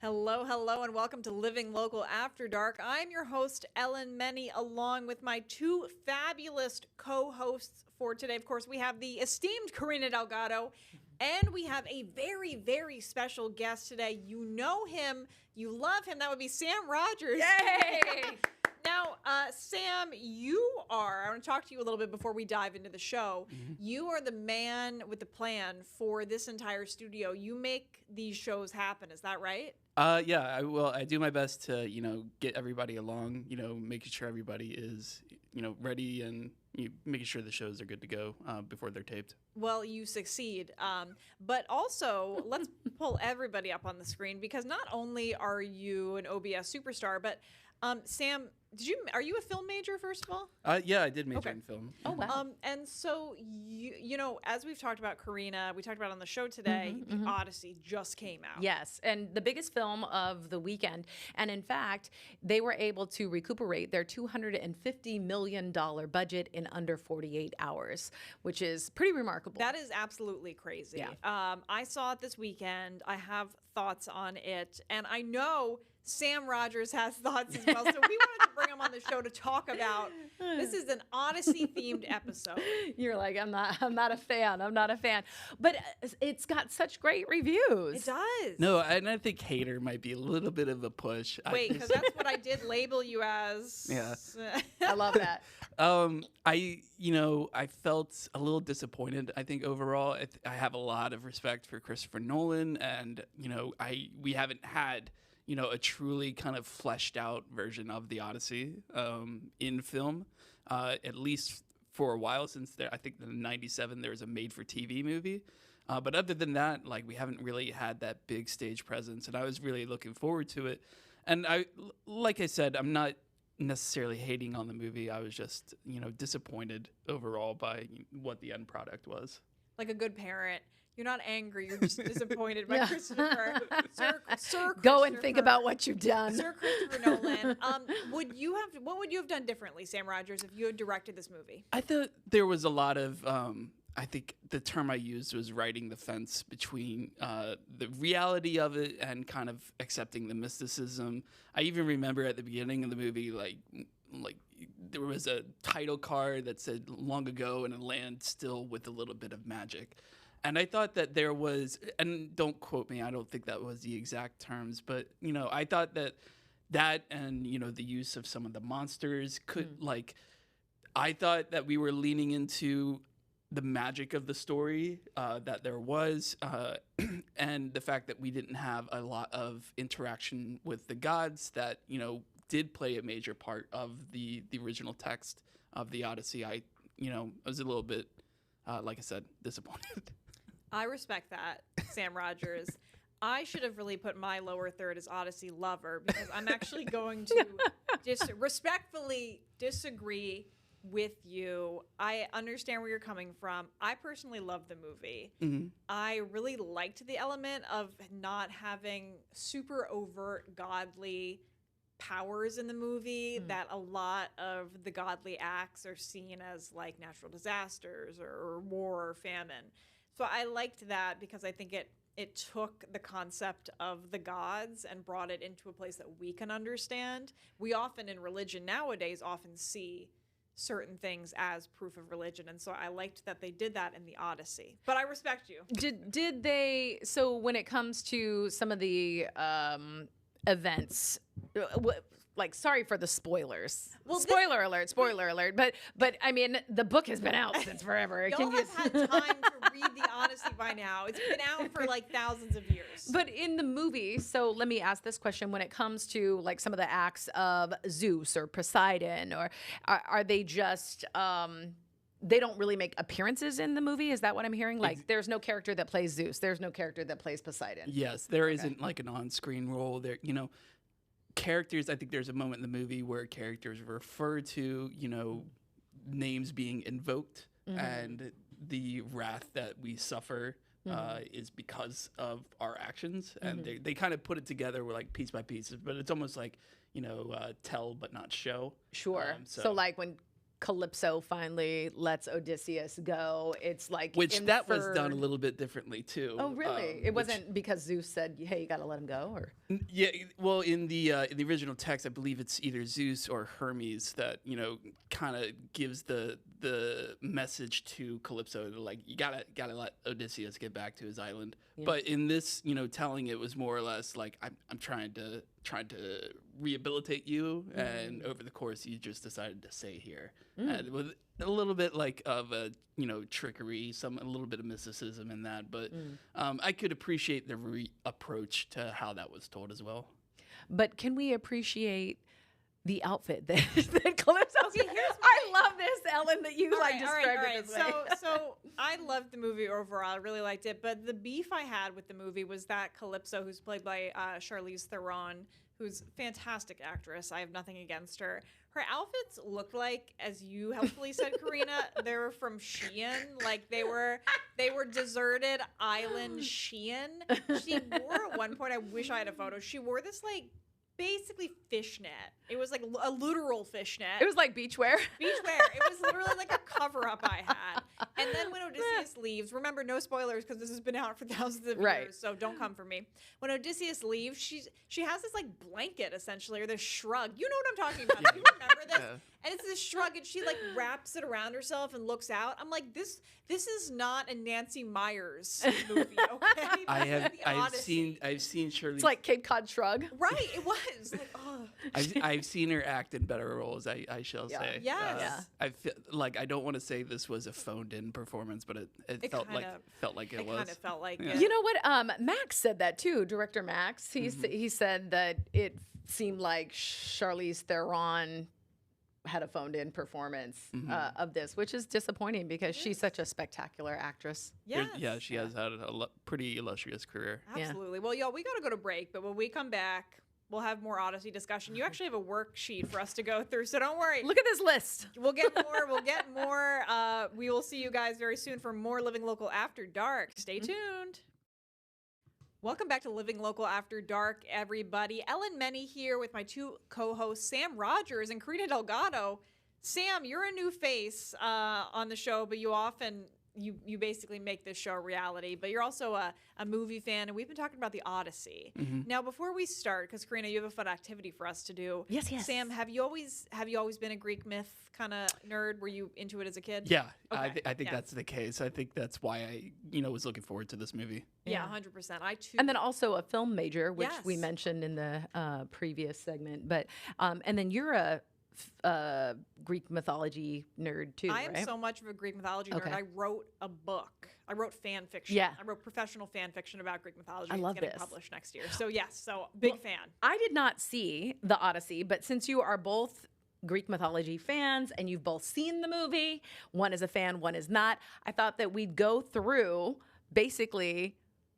Hello, hello, and welcome to Living Local After Dark. I'm your host, Ellen Menny, along with my two fabulous co-hosts for today. Of course, we have the esteemed Karina Delgado, and we have a very, very special guest today. You know him, you love him. That would be Sam Rogers. Yay! Now, Sam, I want to talk to you a little bit before we dive into the show. Mm-hmm. You are the man with the plan for this entire studio. You make these shows happen. Is that right? Yeah, I do my best to, get everybody along, making sure everybody is, ready and making sure the shows are good to go before they're taped. Well, you succeed. But also, let's pull everybody up on the screen because not only are you an OBS superstar, but Sam, are you a film major, first of all? Yeah, I did major in film. Oh, wow. And so, as we've talked about Karina, we talked about on the show today, The Odyssey just came out. Yes, and the biggest film of the weekend. And in fact, they were able to recuperate their $250 million budget in under 48 hours, which is pretty remarkable. That is absolutely crazy. Yeah. I saw it this weekend. I have thoughts on it. And I know Sam Rogers has thoughts as well. So we wanted to bring him on the show to talk about, this is an Odyssey-themed episode. You're like, I'm not a fan. But it's got such great reviews. It does. No, and I think hater might be a little bit of a push. Wait, because that's what I did label you as. Yeah. I love that. I felt a little disappointed. I think overall, I have a lot of respect for Christopher Nolan, and we haven't had a truly kind of fleshed out version of the Odyssey in film, at least for a while since I think in '97 there was a made-for-TV movie. But other than that, we haven't really had that big stage presence, and I was really looking forward to it. And like I said, I'm not necessarily hating on the movie. I was just, disappointed overall by what the end product was. Like a good parent. You're not angry. You're just disappointed by Christopher. Sir Go and think about what you've done. Sir Christopher Nolan. What would you have done differently, Sam Rogers, if you had directed this movie? I thought there was a lot of, I think the term I used was riding the fence between the reality of it and kind of accepting the mysticism. I even remember at the beginning of the movie, like there was a title card that said long ago in a land still with a little bit of magic. And I thought that there was, and don't quote me, I don't think that was the exact terms, but, I thought that and, the use of some of the monsters could, I thought that we were leaning into the magic of the story that there was, and the fact that we didn't have a lot of interaction with the gods that, did play a major part of the original text of the Odyssey. I was a little bit, like I said, disappointed. I respect that, Sam Rogers. I should have really put my lower third as Odyssey lover because I'm actually going to respectfully disagree with you. I understand where you're coming from. I personally love the movie. Mm-hmm. I really liked the element of not having super overt godly powers in the movie, that a lot of the godly acts are seen as like natural disasters or war or famine. So I liked that because I think it took the concept of the gods and brought it into a place that we can understand. We often in religion nowadays often see certain things as proof of religion, and so I liked that they did that in the Odyssey. But I respect you. Did they? So when it comes to some of the events, sorry for the spoilers. Well, spoiler alert. But I mean, the book has been out since forever. Y'all have had time to read the Odyssey by now. It's been out for thousands of years. But in the movie, so let me ask this question: when it comes to some of the acts of Zeus or Poseidon, or are they just they don't really make appearances in the movie? Is that what I'm hearing? There's no character that plays Zeus. There's no character that plays Poseidon. Yes, there isn't an on-screen role there. Characters, I think there's a moment in the movie where characters refer to, names being invoked, and the wrath that we suffer is because of our actions. And they kind of put it together with piece by piece, but it's almost tell but not show. Sure. So when Calypso finally lets Odysseus go, it's like Which that was done a inferred- little bit differently too. Oh, really? It which- wasn't because Zeus said, "Hey, you got to let him go," or Yeah, well, in the original text, I believe it's either Zeus or Hermes that kind of gives the message to Calypso to, like, you gotta let Odysseus get back to his island. Yeah. But in this, telling it was more or less like I'm trying to rehabilitate you, and over the course you just decided to stay here, and with a little bit like of a trickery, a little bit of mysticism in that, but I could appreciate the approach to how that was told as well. But can we appreciate the outfit that, that Calypso's Okay, here's I love this, Ellen, that you All right, described it this way. So I loved the movie overall. I really liked it. But the beef I had with the movie was that Calypso, who's played by Charlize Theron, who's a fantastic actress. I have nothing against her. Her outfits looked like, as you helpfully said, Karina, they were from Shein. Like they were deserted island Shein. She wore at one point, I wish I had a photo. She wore this like basically fishnet. It was like a literal fishnet. It was like beachwear. Beachwear. It was literally like a cover up I had. And then when Odysseus leaves, remember, no spoilers because this has been out for thousands of Right. years, so don't come for me. When Odysseus leaves, she has this like blanket essentially, or this shrug. You know what I'm talking about? Do you remember this? Yeah. And it's this shrug, and she like wraps it around herself and looks out. I'm like, this is not a Nancy Myers movie, okay? I've seen Charlize. It's like Cape Cod Shrug. Right, it was like, oh. I've seen her act in better roles. I shall Yeah. say. Yes. Yeah. I feel like I don't want to say this was a phoned-in performance, but it felt like it was. Kind of felt like Yeah. it. You know what? Max said that too. Director Max. He said that it seemed like Charlize Theron had a phoned-in performance of this, which is disappointing because she's such a spectacular actress. Yes. Yeah, she has had a pretty illustrious career. Absolutely. Well, y'all, we got to go to break, but when we come back, we'll have more Odyssey discussion. You actually have a worksheet for us to go through, so don't worry. Look at this list. We'll get more. We'll get more. We will see you guys very soon for more Living Local After Dark. Stay tuned. Welcome back to Living Local After Dark, everybody. Ellen Menny here with my two co-hosts, Sam Rogers and Karina Delgado. Sam, you're a new face on the show, but you often you basically make this show a reality. But you're also a movie fan, and we've been talking about the Odyssey. Now, before we start, because Karina, you have a fun activity for us to do. Yes. Sam, have you always been a Greek myth kind of nerd? Were you into it as a kid? Yeah, Okay, I think yeah. that's the case. I think that's why I was looking forward to this movie. Yeah, 100%. I too. And then also a film major, which we Yes. mentioned in the previous segment. But and then you're a Greek mythology nerd too, I am right? so much of a Greek mythology Okay. nerd. I wrote a book. I wrote fan fiction. Yeah. I wrote professional fan fiction about Greek mythology. I love it's getting this. published next year. So yes, big fan. I did not see the Odyssey, but since you are both Greek mythology fans and you've both seen the movie, one is a fan, one is not, I thought that we'd go through basically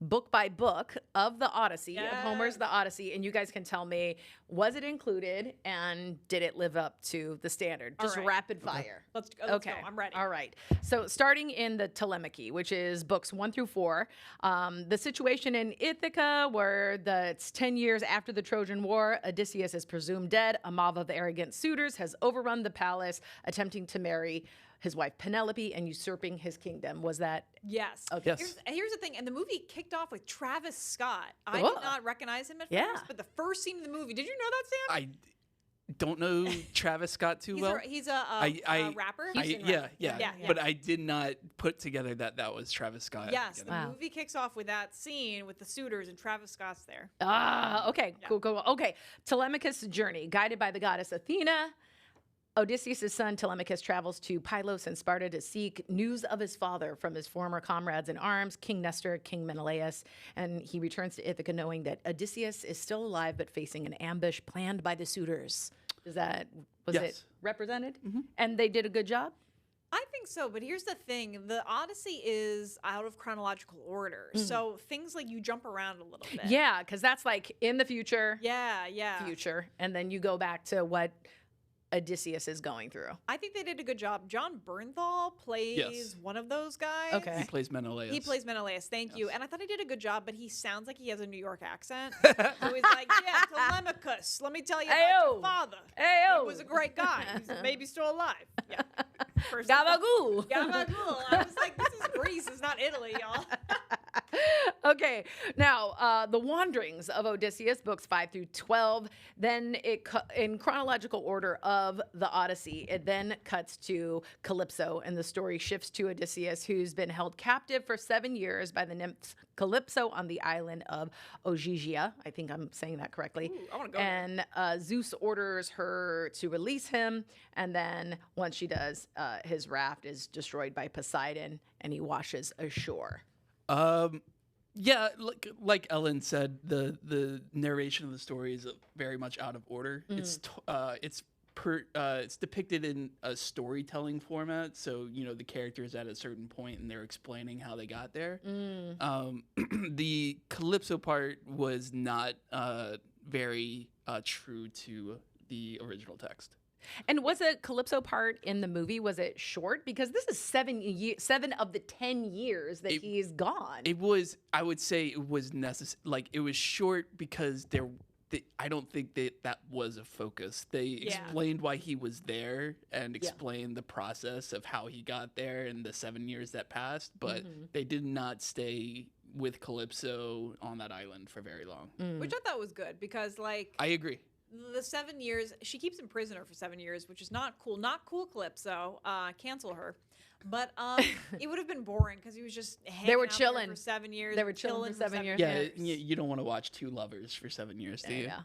book by book of the Odyssey, of Homer's The Odyssey, and you guys can tell me, was it included and did it live up to the standard? Just right. rapid fire. Let's go. I'm ready. All right. So starting in the Telemachy, which is books 1 through 4, the situation in Ithaca, where it's 10 years after the Trojan War, Odysseus is presumed dead. A mob of arrogant suitors has overrun the palace, attempting to marry his wife Penelope and usurping his kingdom. Was that? Yes. Okay. Yes. Here's the thing, and the movie kicked off with Travis Scott. I Oh. did not recognize him at Yeah. first, but the first scene in the movie, did you know that, Sam? I don't know Travis Scott too well. He's a rapper. Yeah. But I did not put together that was Travis Scott. Yes, the Wow. movie kicks off with that scene with the suitors and Travis Scott's there. Okay. Cool. Okay. Telemachus' journey, guided by the goddess Athena. Odysseus' son Telemachus travels to Pylos and Sparta to seek news of his father from his former comrades in arms, King Nestor, King Menelaus, and he returns to Ithaca knowing that Odysseus is still alive but facing an ambush planned by the suitors. Was Yes. it represented? And they did a good job? I think so, but here's the thing. The Odyssey is out of chronological order. So things like you jump around a little bit. Yeah, because that's like in the future, Yeah. and then you go back to what Odysseus is going through. I think they did a good job. John Bernthal plays one of those guys. Okay. He plays Menelaus. He plays Menelaus. Thank you. And I thought he did a good job, but he sounds like he has a New York accent. So he's like, yeah, Telemachus, let me tell you about your father. Ayo. He was a great guy. He's maybe still alive. Yeah. Gabagoo. Gabagoo. I was like, this is Greece. It's not Italy, y'all. Okay, now the wanderings of Odysseus, books 5 through 12. Then in chronological order of the Odyssey, it then cuts to Calypso, and the story shifts to Odysseus, who's been held captive for 7 years by the nymph Calypso on the island of Ogygia. I think I'm saying that correctly. Ooh, I want to go And Zeus orders her to release him, and then once she does, his raft is destroyed by Poseidon, and he washes ashore. Yeah, like Ellen said, the narration of the story is very much out of order. It's depicted in a storytelling format, so the characters at a certain point and they're explaining how they got there. The Calypso part was not very true to the original text. And was the Calypso part in the movie, was it short? Because this is 7 of the 10 years that he's gone. It was, I would say it was necessary. Like, it was short because I don't think that was a focus. They explained why he was there and explained the process of how he got there in the 7 years that passed, but they did not stay with Calypso on that island for very long. Which I thought was good because, like... I agree. The 7 years, she keeps him prisoner for 7 years, which is not cool. Not cool, Calypso. Cancel her. But it would have been boring because he was just hanging out there for 7 years. They were chilling for 7 years. Yeah, you don't want to watch two lovers for 7 years, do you? Yeah.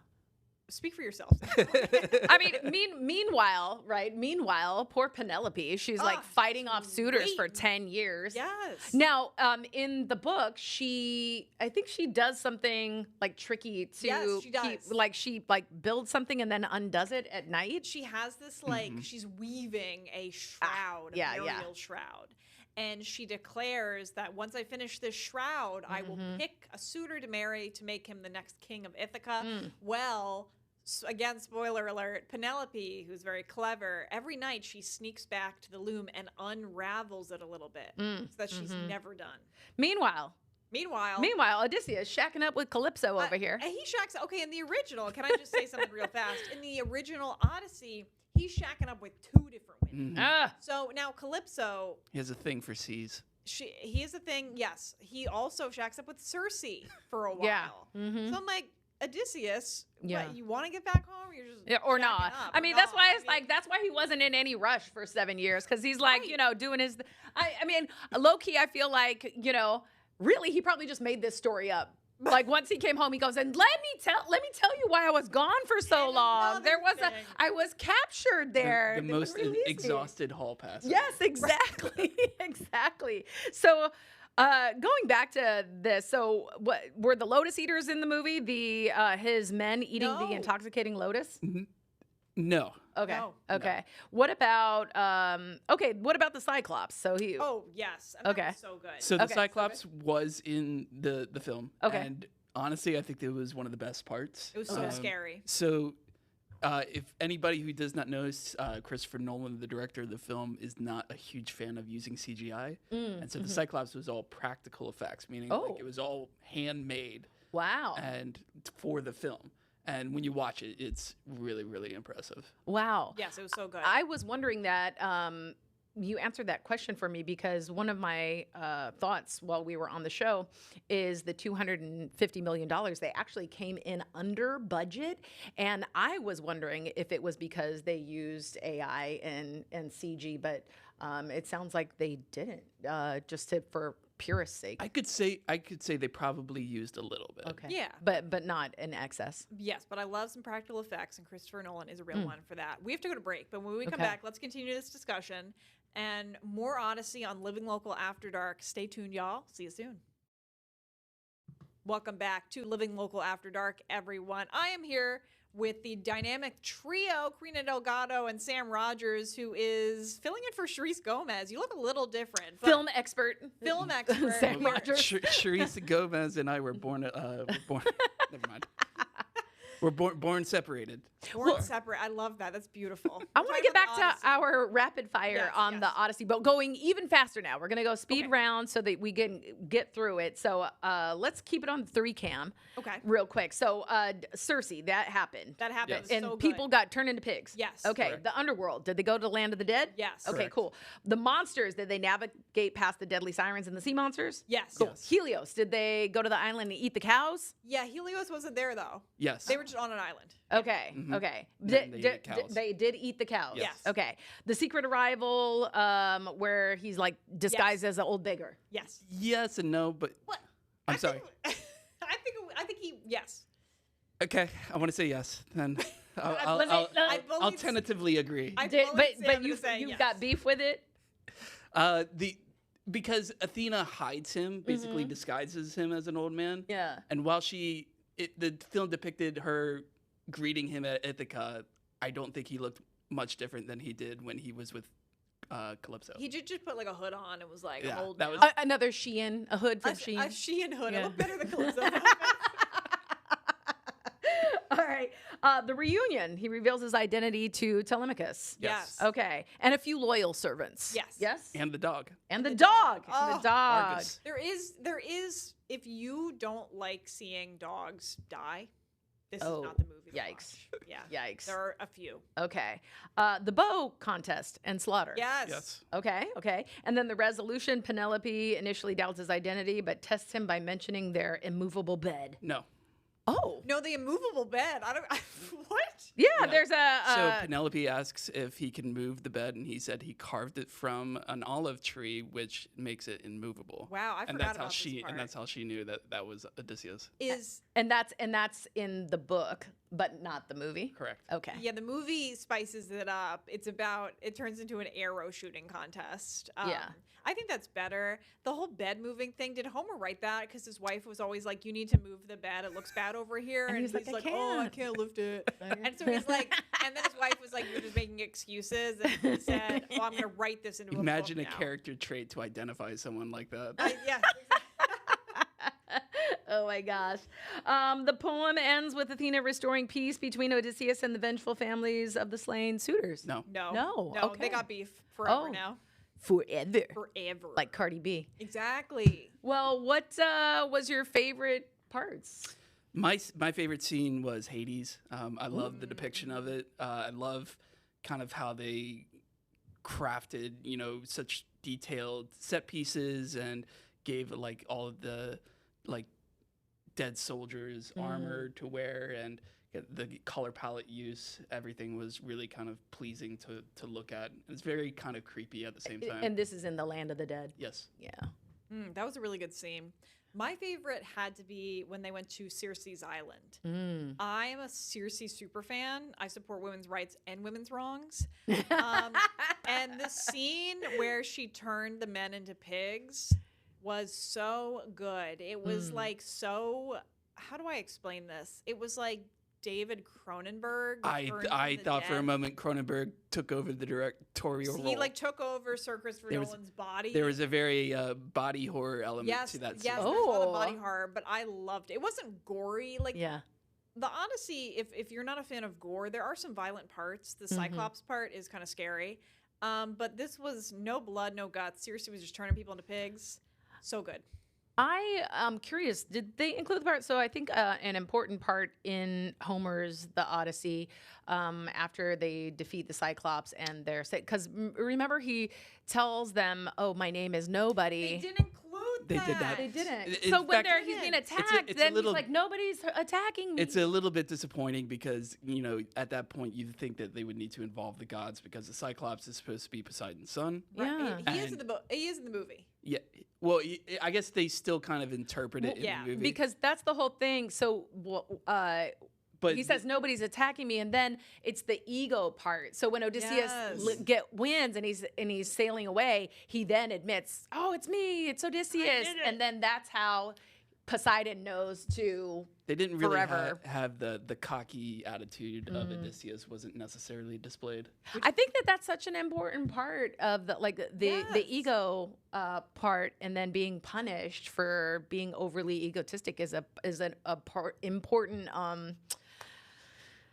Speak for yourself. I mean, meanwhile, right? Meanwhile, poor Penelope, she's like fighting off suitors for 10 years. Yes. Now, in the book, I think she does something like tricky to Yes, she does. she builds something and then undoes it at night. She has this she's weaving a shroud, a burial shroud. And she declares that once I finish this shroud, I will pick a suitor to marry to make him the next king of Ithaca. Well, again, spoiler alert, Penelope, who's very clever, every night she sneaks back to the loom and unravels it a little bit so that she's never done. Meanwhile, Odysseus shacking up with Calypso over here. And he shacks. Okay, in the original, can I just say something real fast? In the original Odyssey, he's shacking up with 2 different women. So now Calypso, He has a thing for seas. he is a thing. Yes, he also shacks up with Circe for a while. So I'm like, Odysseus, what, you want to get back home? Or you're just or not. up, I or mean, not? that's why that's why he wasn't in any rush for 7 years, because he's like, doing his. I mean, low key, I feel like, really, he probably just made this story up. Like, once he came home, he goes, and let me tell you why I was gone for so long. I was captured there. The most exhausted hall pass. Yes, exactly. Exactly. So, going back to this, so what were the lotus eaters in the movie? His men eating the intoxicating lotus? No. Okay. No. Okay. What about what about the Cyclops? So he Oh, yes. And that was so good. So the Cyclops was in the film. Okay. And honestly, I think it was one of the best parts. It was so scary. So if anybody who does not know, Christopher Nolan, the director of the film, is not a huge fan of using CGI. And so the Cyclops was all practical effects, meaning like it was all handmade. Wow. And for the film. And when you watch it, it's really, really impressive. Wow. Yes, it was so good. I was wondering that you answered that question for me, because one of my thoughts while we were on the show is the $250 million. They actually came in under budget. And I was wondering if it was because they used AI and CG, but it sounds like they didn't, for purist's sake. I could say they probably used a little bit. Okay. Yeah. But not in excess. Yes, but I love some practical effects, and Christopher Nolan is a real one for that. We have to go to break, but when we come back, let's continue this discussion and more Odyssey on Living Local After Dark. Stay tuned, y'all. See you soon. Welcome back to Living Local After Dark, everyone. I am here with the dynamic trio, Karina Delgado and Sam Rogers, who is filling in for Charisse Gomez. You look a little different. Film expert. Sam Rogers. Charisse Gomez and I were born. Never mind. We're born separated. Born separate. I love that. That's beautiful. I want to get back to our rapid fire on the Odyssey, but going even faster now. We're going to go speed round so that we can get through it. So let's keep it on 3 cam. Okay. Real quick. So Cersei, that happened. That happened. Yes. And so people good. got turned into pigs. Yes. Okay. Correct. The underworld. Did they go to the land of the dead? Yes. Okay, Correct. cool. The monsters, did they navigate past the deadly sirens and the sea monsters? Yes. Cool. Yes. Helios, did they go to the island and eat the cows? Yeah, Helios wasn't there though. Yes. They were just on an island. Okay. Mhm. Okay. Then they ate cows. They did eat the cows. Yes. Okay. The secret arrival, where he's like disguised as an old beggar. Yes. Yes and no, but What? I'm sorry. I think he. Yes. Okay, I want to say yes. Then I I'll bullied- tentatively agree. I Did, bullied but Sam you into saying you've yes. got beef with it. Because Athena hides him, basically disguises him as an old man. Yeah. And while the film depicted her greeting him at Ithaca, I don't think he looked much different than he did when he was with Calypso. He did just put like a hood on. It was like Yeah, old. that was- now. Another Shein, a hood from a Shein. Shein hood. Yeah. It looked better than Calypso. All right. The reunion. He reveals his identity to Telemachus. Yes. Okay. And a few loyal servants. Yes. Yes. and the dog. And the dog. Oh, the dog. Argus. There is. If you don't like seeing dogs die, this Oh, is not the movie. to yikes. watch. Yeah. Yikes. There are a few. Okay. The bow contest and slaughter. Yes. Yes. Okay, okay. And then the resolution, Penelope initially doubts his identity, but tests him by mentioning their immovable bed. No. Oh. No, the immovable bed. I don't. What? Yeah, Yeah. there's a... So Penelope asks if he can move the bed, and he said he carved it from an olive tree, which makes it immovable. Wow, I and forgot that's how about this part. and that's how she knew that was Odysseus. Is and that's in the book, but not the movie. Correct. Okay. yeah, the movie spices it up. It turns into an arrow shooting contest. Yeah. I think that's better. The whole bed moving thing, did Homer write that? Because his wife was always like, you need to move the bed. It looks bad over here. And he's like, "I oh, I can't." can't lift it. And so he's like, and then his wife was like, you're just making excuses. And he said, oh, I'm going to write this into Imagine a a book now. character trait to identify someone like that. Yeah. Oh my gosh. The poem ends with Athena restoring peace between Odysseus and the vengeful families of the slain suitors. No. No. No, No, okay. they got beef forever Oh. now. Forever. Forever. Like Cardi B. Exactly. Well, what was your favorite parts? My favorite scene was Hades. I love the depiction of it. I love kind of how they crafted, such detailed set pieces and gave like all of the like dead soldiers armor to wear and the color palette use. Everything was really kind of pleasing to look at. It's very kind of creepy at the same time. And this is in the land of the dead. Yes. Yeah. That was a really good scene. My favorite had to be when they went to Circe's Island. I am a Circe super fan. I support women's rights and women's wrongs. And the scene where she turned the men into pigs was so good. It was like so. How do I explain this? It was like David Cronenberg. I thought for a moment Cronenberg took over the directorial role. He like took over Sir Christopher Nolan's body. There was a very body horror element yes, to that yes, scene. there's a lot of Oh. body horror, but I loved it. It wasn't gory. Like Yeah. the Odyssey, if you're not a fan of gore, there are some violent parts. The Cyclops part is kind of scary. But this was no blood, no guts. Circe was just turning people into pigs. So good. I am curious, did they include the part? So I think an important part in Homer's The Odyssey, after they defeat the Cyclops and they're sick, because remember he tells them, "Oh, my name is Nobody." They didn't include They that. did not. They didn't. In So when fact, he's being It's attacked, it's a then little- he's like, "Nobody's attacking me." It's a little bit disappointing because, at that point you'd think that they would need to involve the gods because the Cyclops is supposed to be Poseidon's son. Yeah. He is in And- the book. He is in the movie. Yeah. Well, I guess they still kind of interpret it in yeah, the movie. because that's the whole thing. So but he says nobody's attacking me, and then it's the ego part. So when Odysseus Yes. wins and he's sailing away, he then admits, "Oh, it's me, it's Odysseus," did it. and then that's how Poseidon knows to. they didn't really forever. have the cocky attitude of Odysseus wasn't necessarily displayed. I think that's such an important part of the Yes. ego part, and then being punished for being overly egotistic is a part important.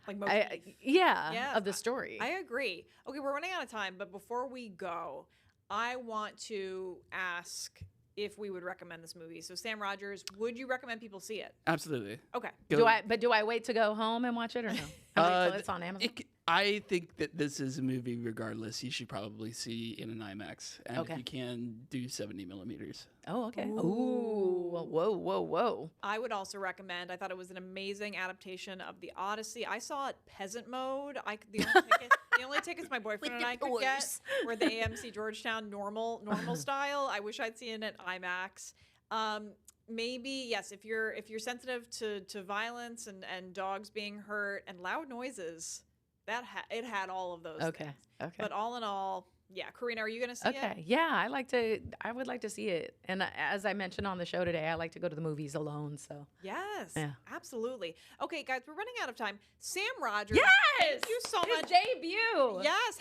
like motif. Yeah, of the story. I agree. Okay, we're running out of time, but before we go, I want to ask if we would recommend this movie. So Sam Rogers, would you recommend people see it? Absolutely. Okay. Do I wait to go home and watch it or no? I wait till it's on Amazon. I think that this is a movie, regardless, you should probably see in an IMAX. And if you can, do 70 millimeters. Oh, okay. Ooh. Whoa. I would also recommend, I thought it was an amazing adaptation of The Odyssey. I saw it peasant mode. The only tickets my boyfriend and I could get were the AMC Georgetown normal style. I wish I'd seen it IMAX. Maybe, yes, if you're sensitive to violence and dogs being hurt and loud noises, it had all of those things. Okay. But all in all, yeah. Karina, are you going to see it? Okay. Yeah, I would like to see it. And as I mentioned on the show today, I like to go to the movies alone. So yes, yeah. Absolutely. Okay, guys, we're running out of time. Sam Rogers. Yes, thank you so much. Debut. Yes.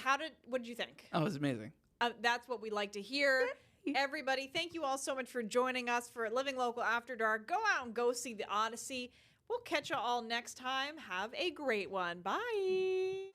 What did you think? Oh, it was amazing. That's what we like to hear. Everybody, thank you all so much for joining us for Living Local After Dark. Go out and go see The Odyssey. We'll catch you all next time. Have a great one. Bye.